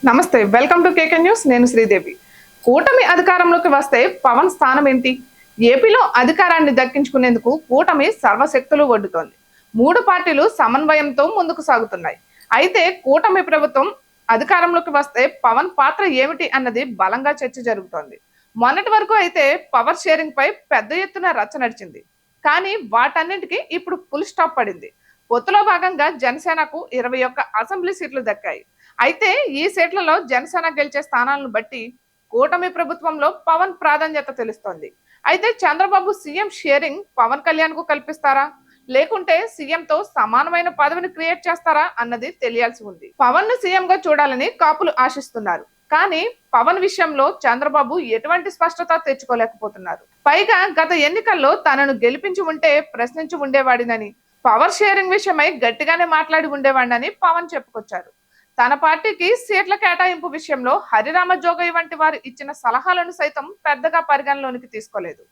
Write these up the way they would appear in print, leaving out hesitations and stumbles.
నమస్తే, welcome to KK news. నేను శ్రీదేవి. కూటమి అధికారంలోకి వస్తే పవన్ స్థానం ఏంటి? ఏపీలో అధికారాన్ని దక్కించుకునేందుకు కూటమి సర్వశక్తులు ఒడ్డుతోంది. మూడు పార్టీలు సమన్వయంతో ముందుకు సాగుతున్నాయి. అయితే కూటమి ప్రభుత్వం అధికారంలోకి వస్తే పవన్ పాత్ర ఏమిటి అన్నది బలంగా చర్చ జరుగుతోంది. మొన్నటి వరకు అయితే పవర్ షేరింగ్ పై పెద్ద ఎత్తున రచ్చ నడిచింది. కానీ వాటన్నింటికి ఇప్పుడు ఫుల్ స్టాప్ పడింది. పొత్తులో భాగంగా జనసేనకు 21 అసెంబ్లీ సీట్లు దక్కాయి. అయితే ఈ సీట్లలో జనసేన గెలిచే స్థానాలను బట్టి కూటమి ప్రభుత్వంలో పవన్ ప్రాధాన్యత తెలుస్తోంది. అయితే చంద్రబాబు సీఎం షేరింగ్ పవన్ కళ్యాణ్ కు కల్పిస్తారా, లేకుంటే సీఎంతో సమానమైన పదవిని క్రియేట్ చేస్తారా అన్నది తెలియాల్సి ఉంది. పవన్ ను సీఎం గా చూడాలని కాపులు ఆశిస్తున్నారు. కానీ పవన్ విషయంలో చంద్రబాబు ఎటువంటి స్పష్టత తెచ్చుకోలేకపోతున్నారు. పైగా గత ఎన్నికల్లో తనను గెలిపించి ఉంటే ప్రశ్నించి ఉండేవాడినని, పవర్ షేరింగ్ విషయమై గట్టిగానే మాట్లాడి ఉండేవాడినని పవన్ చెప్పుకొచ్చారు. తన పార్టీకి సీట్ల కేటాయింపు విషయంలో హరిరామ జోగయ్య వంటి వారు ఇచ్చిన సలహాలను సైతం పెద్దగా పరిగణలోనికి తీసుకోలేదు.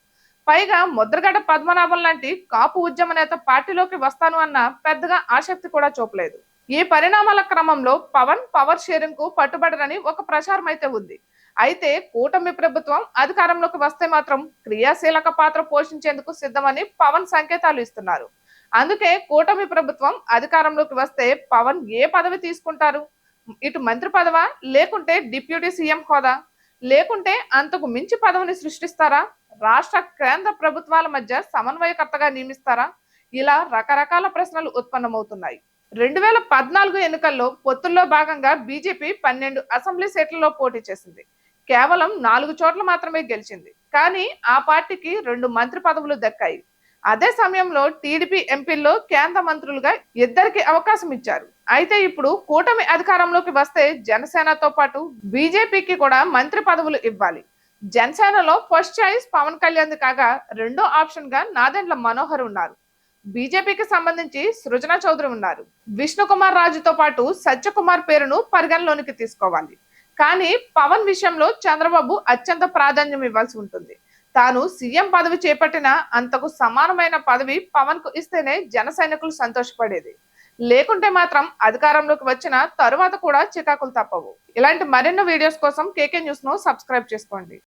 పైగా ముద్రగడ పద్మనాభం లాంటి కాపు ఉద్యమ నేత పార్టీలోకి వస్తాను అన్న పెద్దగా ఆసక్తి కూడా చూపలేదు. ఈ పరిణామాల క్రమంలో పవన్ పవర్ షేరింగ్ కు పట్టుబడరని ఒక ప్రచారం అయితే ఉంది. అయితే కూటమి ప్రభుత్వం అధికారంలోకి వస్తే మాత్రం క్రియాశీలక పాత్ర పోషించేందుకు సిద్ధమని పవన్ సంకేతాలు ఇస్తున్నారు. అందుకే కూటమి ప్రభుత్వం అధికారంలోకి వస్తే పవన్ ఏ పదవి తీసుకుంటారు? ఇటు మంత్రి పదవా, లేకుంటే డిప్యూటీ సీఎం హోదా, లేకుంటే అంతకు మించి పదవిని సృష్టిస్తారా? రాష్ట్ర కేంద్ర ప్రభుత్వాల మధ్య సమన్వయకర్తగా నియమిస్తారా? ఇలా రకరకాల ప్రశ్నలు ఉత్పన్నమవుతున్నాయి. 2014 ఎన్నికల్లో పొత్తుల్లో భాగంగా బీజేపీ 12 అసెంబ్లీ సీట్లలో పోటీ చేసింది. కేవలం 4 చోట్ల మాత్రమే గెలిచింది. కానీ ఆ పార్టీకి 2 మంత్రి పదవులు దక్కాయి. అదే సమయంలో టీడీపీ ఎంపీల్లో కేంద్ర మంత్రులుగా 2 అవకాశం ఇచ్చారు. అయితే ఇప్పుడు కూటమి అధికారంలోకి వస్తే జనసేనతో పాటు బీజేపీకి కూడా మంత్రి పదవులు ఇవ్వాలి. జనసేనలో ఫస్ట్ చాయిస్ పవన్ కళ్యాణ్ కాగా రెండో ఆప్షన్ గా నాదెండ్ల మనోహర్ ఉన్నారు. బీజేపీకి సంబంధించి సృజన చౌదరి ఉన్నారు. విష్ణుకుమార్ రాజుతో పాటు సత్యకుమార్ పేరును పరిగణలోనికి తీసుకోవాలి. కానీ పవన్ విషయంలో చంద్రబాబు అత్యంత ప్రాధాన్యం ఇవ్వాల్సి ఉంటుంది. తాను సీఎం పదవి చేపట్టిన అంతకు సమానమైన పదవి పవన్ కు ఇస్తేనే జన సైనికులు సంతోషపడేది. లేకుంటే మాత్రం అధికారంలోకి వచ్చిన తరువాత కూడా చికాకులు తప్పవు. ఇలాంటి మరెన్నో వీడియోస్ కోసం కేకే న్యూస్ ను సబ్స్క్రైబ్ చేసుకోండి.